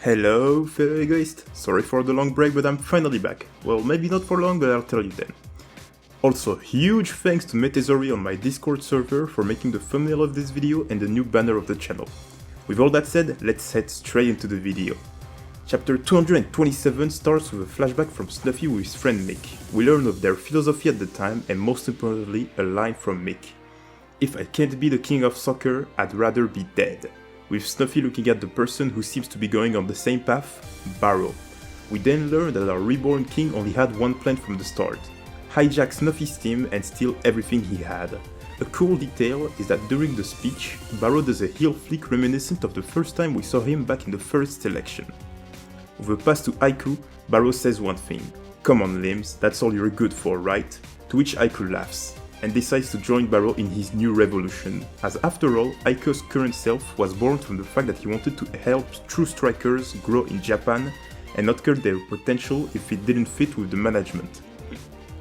Hello, fellow egoists! Sorry for the long break, but I'm finally back. Well, maybe not for long, but I'll tell you then. Also, huge thanks to Metezori on my Discord server for making the thumbnail of this video and the new banner of the channel. With all that said, let's head straight into the video. Chapter 227 starts with a flashback from Snuffy with his friend Mick. We learn of their philosophy at the time and most importantly, a line from Mick. "If I can't be the king of soccer, I'd rather be dead." With Snuffy looking at the person who seems to be going on the same path, Barou. We then learn that our reborn king only had one plan from the start: hijack Snuffy's team and steal everything he had. A cool detail is that during the speech, Barou does a heel flick reminiscent of the first time we saw him back in the first selection. With a pass to Aiku, Barou says one thing: "Come on Limbs, that's all you're good for, right?" To which Aiku laughs, and decides to join Barou in his new revolution, as after all, Aiko's current self was born from the fact that he wanted to help true strikers grow in Japan and not curb their potential if it didn't fit with the management.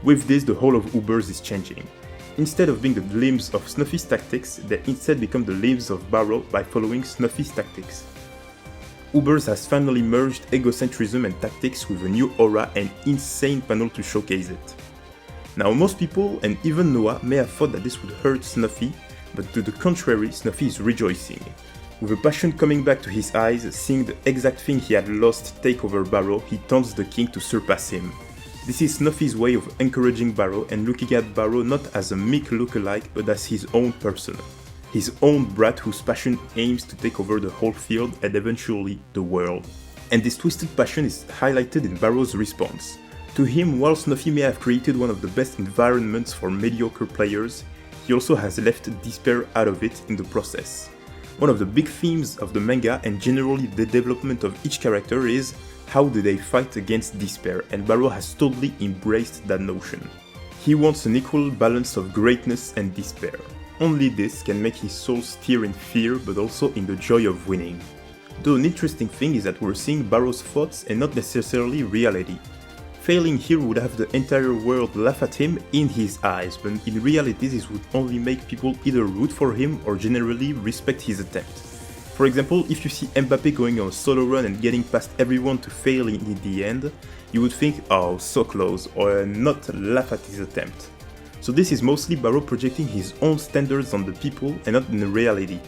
With this, the whole of Ubers is changing. Instead of being the limbs of Snuffy's tactics, they instead become the limbs of Barou by following Snuffy's tactics. Ubers has finally merged egocentrism and tactics with a new aura and insane panel to showcase it. Now, most people, and even Noah, may have thought that this would hurt Snuffy, but to the contrary, Snuffy is rejoicing. With a passion coming back to his eyes, seeing the exact thing he had lost take over Barou, he taunts the king to surpass him. This is Snuffy's way of encouraging Barou and looking at Barou not as a meek lookalike, but as his own person. His own brat whose passion aims to take over the whole field and eventually the world. And this twisted passion is highlighted in Barou's response. To him, while Snuffy may have created one of the best environments for mediocre players, he also has left despair out of it in the process. One of the big themes of the manga and generally the development of each character is how do they fight against despair, and Barou has totally embraced that notion. He wants an equal balance of greatness and despair. Only this can make his soul steer in fear but also in the joy of winning. Though an interesting thing is that we're seeing Barou's thoughts and not necessarily reality. Failing here would have the entire world laugh at him in his eyes, but in reality this would only make people either root for him or generally respect his attempt. For example, if you see Mbappe going on a solo run and getting past everyone to fail in the end, you would think, "Oh, so close," or not laugh at his attempt. So this is mostly Barou projecting his own standards on the people and not in reality.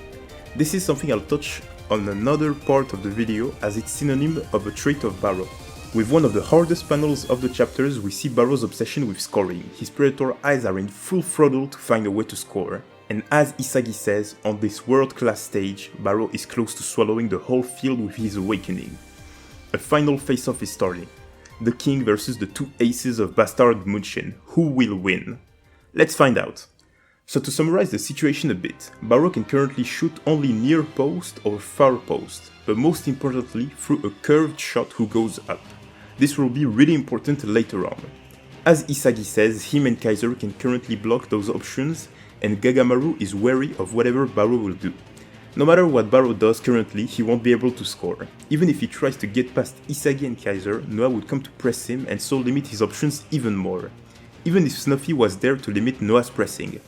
This is something I'll touch on another part of the video as it's synonym of a trait of Barou. With one of the hardest panels of the chapters, we see Barou's obsession with scoring. His predator eyes are in full throttle to find a way to score. And as Isagi says, on this world-class stage, Barou is close to swallowing the whole field with his awakening. A final face-off is starting. The king versus the two aces of Bastard Munchen. Who will win? Let's find out. So to summarize the situation a bit, Barou can currently shoot only near post or far post, but most importantly through a curved shot who goes up. This will be really important later on. As Isagi says, him and Kaiser can currently block those options, and Gagamaru is wary of whatever Barou will do. No matter what Barou does currently, he won't be able to score. Even if he tries to get past Isagi and Kaiser, Noah would come to press him and so limit his options even more. Even if Snuffy was there to limit Noah's pressing.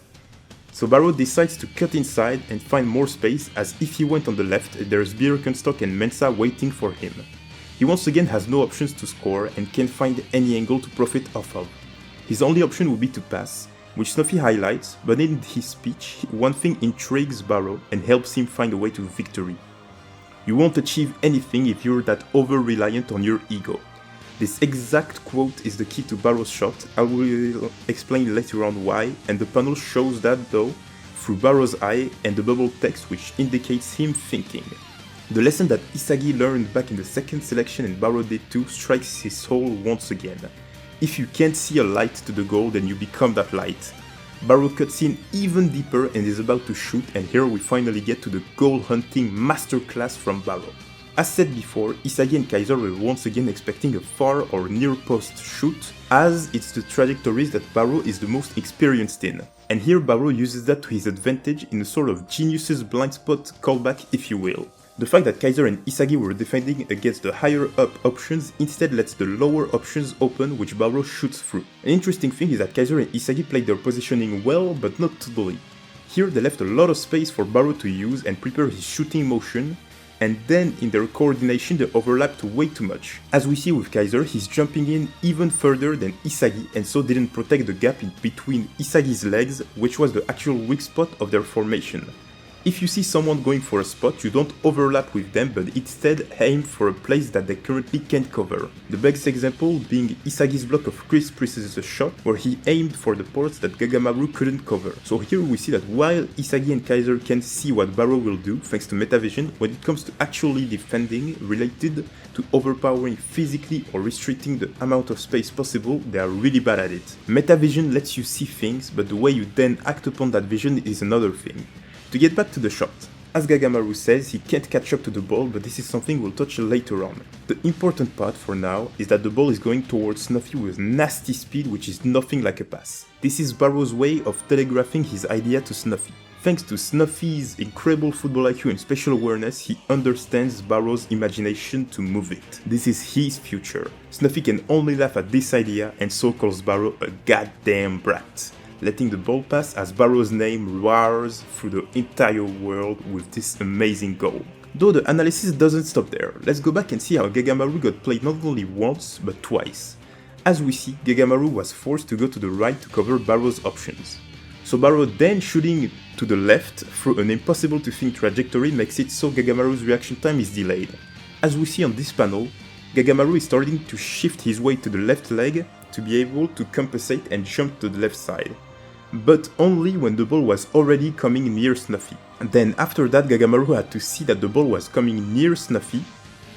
So Barou decides to cut inside and find more space, as if he went on the left, there's Birkenstock and Mensa waiting for him. He once again has no options to score and can't find any angle to profit off of. His only option would be to pass, which Snuffy highlights, but in his speech, one thing intrigues Barou and helps him find a way to victory. You won't achieve anything if you're that over-reliant on your ego. This exact quote is the key to Barou's shot. I will explain later on why, and the panel shows that though, through Barou's eye and the bubble text which indicates him thinking. The lesson that Isagi learned back in the second selection and Barou did too strikes his soul once again. If you can't see a light to the goal, then you become that light. Barou cuts in even deeper and is about to shoot, and here we finally get to the goal hunting masterclass from Barou. As said before, Isagi and Kaiser were once again expecting a far or near post shoot, as it's the trajectories that Barou is the most experienced in. And here Barou uses that to his advantage in a sort of genius's blind spot callback, if you will. The fact that Kaiser and Isagi were defending against the higher up options instead lets the lower options open, which Barou shoots through. An interesting thing is that Kaiser and Isagi played their positioning well, but not totally. Here they left a lot of space for Barou to use and prepare his shooting motion, and then in their coordination they overlapped way too much. As we see with Kaiser, he's jumping in even further than Isagi and so didn't protect the gap in between Isagi's legs, which was the actual weak spot of their formation. If you see someone going for a spot, you don't overlap with them but instead aim for a place that they currently can't cover. The best example being Isagi's block of Chris Priest's shot, where he aimed for the ports that Gagamaru couldn't cover. So here we see that while Isagi and Kaiser can see what Barou will do thanks to metavision, when it comes to actually defending related to overpowering physically or restricting the amount of space possible, they are really bad at it. Metavision lets you see things, but the way you then act upon that vision is another thing. To get back to the shot, as Gagamaru says, he can't catch up to the ball, but this is something we'll touch later on. The important part for now is that the ball is going towards Snuffy with nasty speed, which is nothing like a pass. This is Barou's way of telegraphing his idea to Snuffy. Thanks to Snuffy's incredible football IQ and spatial awareness, he understands Barou's imagination to move it. This is his future. Snuffy can only laugh at this idea and so calls Barou a goddamn brat, letting the ball pass as Barou's name roars through the entire world with this amazing goal. Though the analysis doesn't stop there, let's go back and see how Gagamaru got played not only once, but twice. As we see, Gagamaru was forced to go to the right to cover Barou's options. So Barou then shooting to the left through an impossible to think trajectory makes it so Gagamaru's reaction time is delayed. As we see on this panel, Gagamaru is starting to shift his weight to the left leg to be able to compensate and jump to the left side, but only when the ball was already coming near Snuffy. And then after that, Gagamaru had to see that the ball was coming near Snuffy.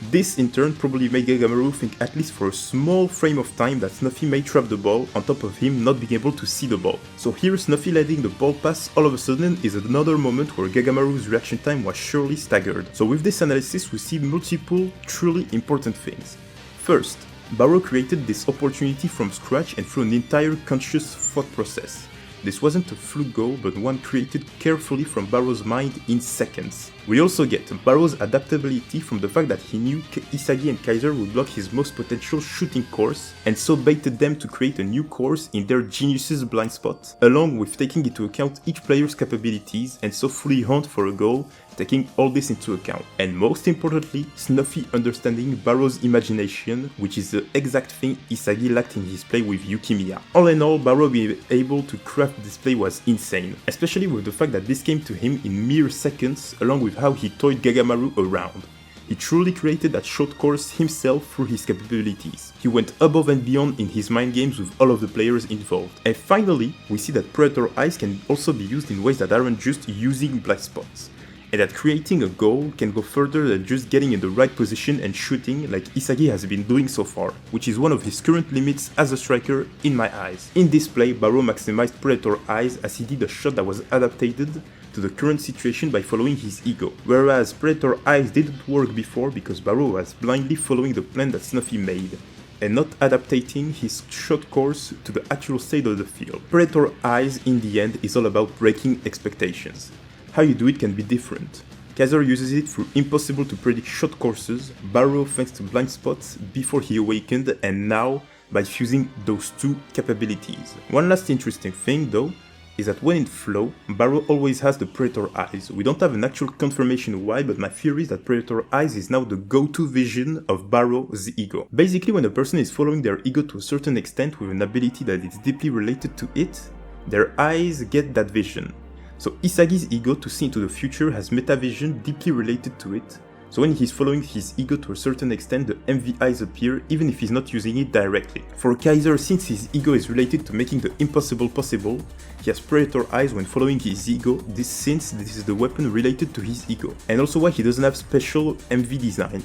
This in turn probably made Gagamaru think at least for a small frame of time that Snuffy may trap the ball on top of him not being able to see the ball. So here Snuffy letting the ball pass all of a sudden is another moment where Gagamaru's reaction time was surely staggered. So with this analysis we see multiple truly important things. First, Barou created this opportunity from scratch and through an entire conscious thought process. This wasn't a fluke goal, but one created carefully from Barou's mind in seconds. We also get Barou's adaptability from the fact that he knew Isagi and Kaiser would block his most potential shooting course, and so baited them to create a new course in their genius's blind spot, along with taking into account each player's capabilities, and so fully hunt for a goal, taking all this into account. And most importantly, Snuffy understanding Barou's imagination, which is the exact thing Isagi lacked in his play with Yukimiya. All in all, Barou being able to craft this play was insane, especially with the fact that this came to him in mere seconds, along with how he toyed Gagamaru around. He truly created that short course himself through his capabilities. He went above and beyond in his mind games with all of the players involved. And finally, we see that Predator Eyes can also be used in ways that aren't just using blind spots, and that creating a goal can go further than just getting in the right position and shooting like Isagi has been doing so far, which is one of his current limits as a striker in my eyes. In this play, Barou maximized Predator Eyes as he did a shot that was adapted to the current situation by following his ego, whereas Predator Eyes didn't work before because Barou was blindly following the plan that Snuffy made, and not adapting his shot course to the actual state of the field. Predator Eyes in the end is all about breaking expectations. How you do it can be different. Kaiser uses it through impossible to predict shot courses, Barou thanks to blind spots before he awakened, and now by fusing those two capabilities. One last interesting thing though, is that when in flow, Barou always has the Predator Eyes. We don't have an actual confirmation why, but my theory is that Predator Eyes is now the go-to vision of Barou's ego. Basically, when a person is following their ego to a certain extent with an ability that is deeply related to it, their eyes get that vision. So Isagi's ego to see into the future has metavision deeply related to it, so when he's following his ego to a certain extent, the MV eyes appear even if he's not using it directly. For Kaiser, since his ego is related to making the impossible possible, he has Predator Eyes when following his ego, since this is the weapon related to his ego, and also why he doesn't have special MV design.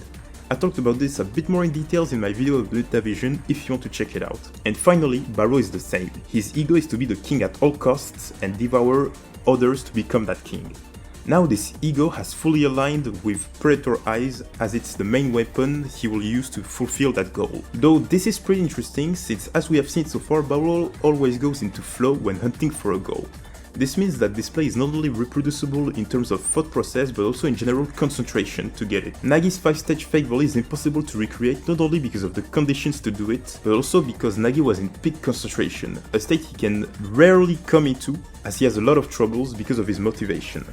I talked about this a bit more in details in my video of metavision if you want to check it out. And finally, Barou is the same. His ego is to be the king at all costs and devour others to become that king. Now this ego has fully aligned with Predator Eyes as it's the main weapon he will use to fulfill that goal. Though this is pretty interesting since as we have seen so far, Barou always goes into flow when hunting for a goal. This means that this play is not only reproducible in terms of thought process but also in general concentration to get it. Nagi's 5-stage fake volley is impossible to recreate not only because of the conditions to do it, but also because Nagi was in peak concentration, a state he can rarely come into as he has a lot of troubles because of his motivation.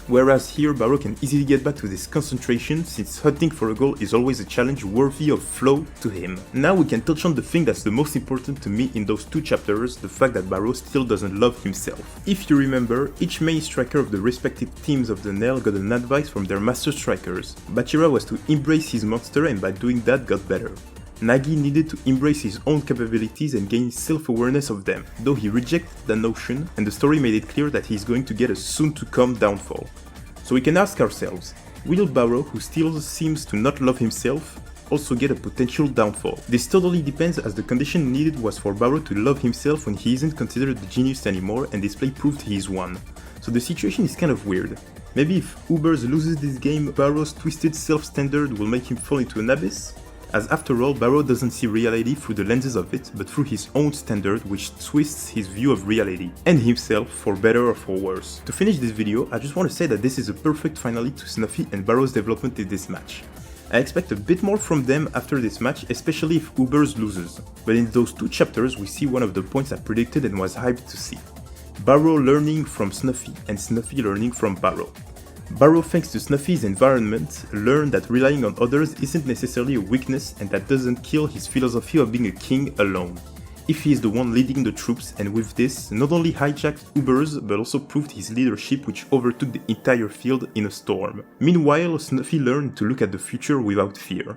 Whereas here Barou can easily get back to this concentration since hunting for a goal is always a challenge worthy of flow to him. Now we can touch on the thing that's the most important to me in those two chapters, the fact that Barou still doesn't love himself. If you remember, each main striker of the respective teams of the Nail got an advice from their master strikers. Bachira was to embrace his monster and by doing that got better. Nagi needed to embrace his own capabilities and gain self-awareness of them, though he rejected the notion and the story made it clear that he is going to get a soon-to-come downfall. So we can ask ourselves, will Barou, who still seems to not love himself, also get a potential downfall? This totally depends, as the condition needed was for Barou to love himself when he isn't considered the genius anymore, and this play proved he is one. So the situation is kind of weird. Maybe if Ubers loses this game, Barou's twisted self-standard will make him fall into an abyss? As after all, Barou doesn't see reality through the lenses of it, but through his own standard, which twists his view of reality, and himself, for better or for worse. To finish this video, I just want to say that this is a perfect finale to Snuffy and Barou's development in this match. I expect a bit more from them after this match, especially if Ubers loses. But in those two chapters, we see one of the points I predicted and was hyped to see. Barou learning from Snuffy, and Snuffy learning from Barou. Barou, thanks to Snuffy's environment, learned that relying on others isn't necessarily a weakness and that doesn't kill his philosophy of being a king alone. If he is the one leading the troops, and with this, not only hijacked Ubers but also proved his leadership, which overtook the entire field in a storm. Meanwhile, Snuffy learned to look at the future without fear.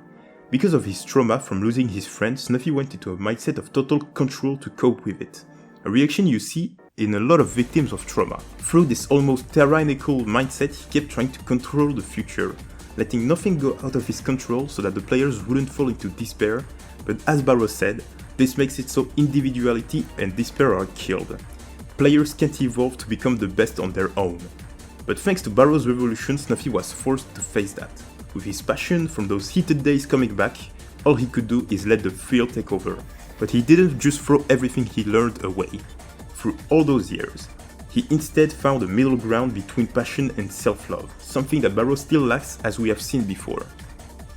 Because of his trauma from losing his friend, Snuffy went into a mindset of total control to cope with it. A reaction you see in a lot of victims of trauma. Through this almost tyrannical mindset, he kept trying to control the future, letting nothing go out of his control so that the players wouldn't fall into despair, but as Barou said, this makes it so individuality and despair are killed. Players can't evolve to become the best on their own. But thanks to Barou's revolution, Snuffy was forced to face that. With his passion from those heated days coming back, all he could do is let the thrill take over. But he didn't just throw everything he learned away. Through all those years, he instead found a middle ground between passion and self-love, something that Barou still lacks as we have seen before.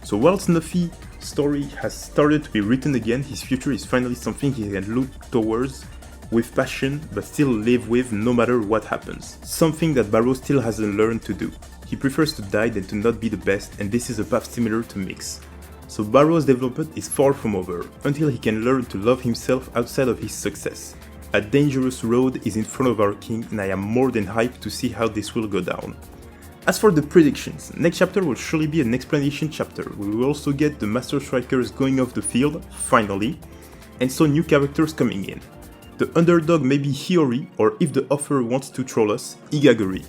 So while Snuffy's story has started to be written again, his future is finally something he can look towards with passion but still live with no matter what happens. Something that Barou still hasn't learned to do. He prefers to die than to not be the best, and this is a path similar to Mix. So Barou's development is far from over, until he can learn to love himself outside of his success. A dangerous road is in front of our king, and I am more than hyped to see how this will go down. As for the predictions, next chapter will surely be an explanation chapter. We will also get the Master Strikers going off the field, finally, and so new characters coming in. The underdog may be Hiyori, or if the author wants to troll us, Igaguri.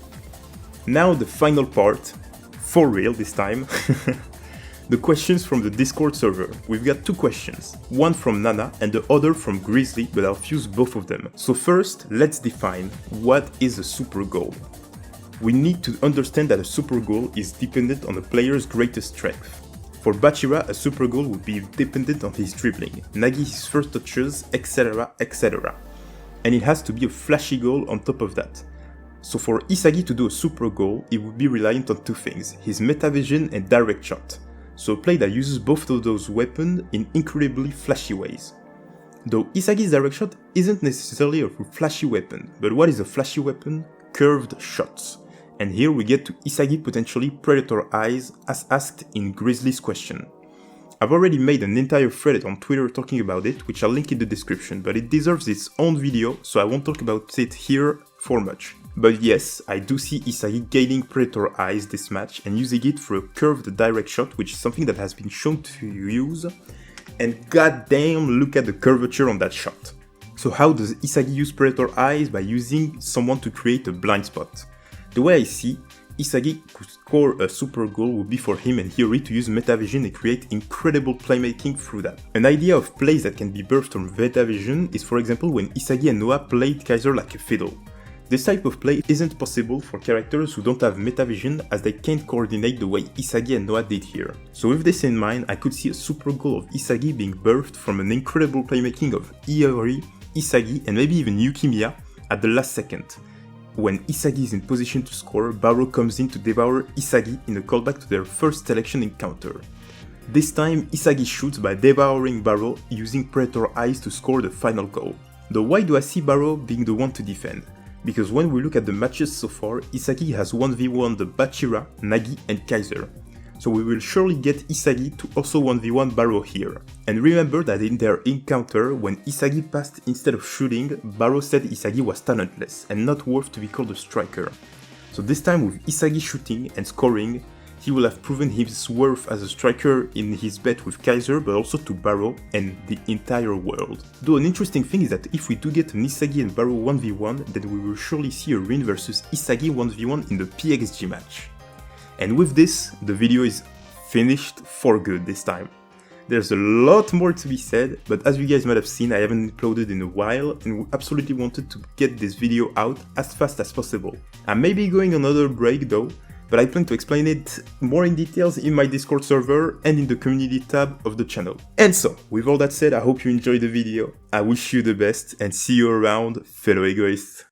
Now the final part, for real this time. The questions from the Discord server. We've got two questions, one from Nana and the other from Grizzly, but I'll fuse both of them. So first, let's define what is a super goal. We need to understand that a super goal is dependent on a player's greatest strength. For Bachira, a super goal would be dependent on his dribbling, Nagi his first touches, etc, etc. And it has to be a flashy goal on top of that. So for Isagi to do a super goal, it would be reliant on two things, his metavision and direct shot. So a play that uses both of those weapons in incredibly flashy ways. Though Isagi's direct shot isn't necessarily a flashy weapon, but what is a flashy weapon? Curved shots. And here we get to Isagi potentially Predator Eyes as asked in Grizzly's question. I've already made an entire thread on Twitter talking about it, which I'll link in the description, but it deserves its own video, so I won't talk about it here for much. But yes, I do see Isagi gaining Predator Eyes this match and using it for a curved direct shot, which is something that has been shown to use, and goddamn look at the curvature on that shot. So how does Isagi use Predator Eyes? By using someone to create a blind spot. The way I see, Isagi could score a super goal would be for him and Hiyori to use metavision and create incredible playmaking through that. An idea of plays that can be birthed from metavision is for example when Isagi and Noah played Kaiser like a fiddle. This type of play isn't possible for characters who don't have metavision as they can't coordinate the way Isagi and Noah did here. So with this in mind, I could see a super goal of Isagi being birthed from an incredible playmaking of Hiyori, Isagi and maybe even Yukimiya at the last second. When Isagi is in position to score, Barou comes in to devour Isagi in a callback to their first selection encounter. This time, Isagi shoots by devouring Barou using Predator Eyes to score the final goal. Though why do I see Barou being the one to defend? because when we look at the matches so far, Isagi has 1v1 the Bachira, Nagi and Kaiser. So we will surely get Isagi to also 1v1 Barou here. And remember that in their encounter, when Isagi passed instead of shooting, Barou said Isagi was talentless and not worth to be called a striker. So this time with Isagi shooting and scoring, he will have proven his worth as a striker in his bet with Kaiser, but also to Barou and the entire world. Though an interesting thing is that if we do get an Isagi and Barou 1v1, then we will surely see a Rin versus Isagi 1v1 in the PXG match. And with this, the video is finished for good this time. There's a lot more to be said, but as you guys might have seen, I haven't uploaded in a while and we absolutely wanted to get this video out as fast as possible. I may be going on another break though, but I plan to explain it more in details in my Discord server and in the community tab of the channel. And so, with all that said, I hope you enjoyed the video, I wish you the best and see you around, fellow egoists.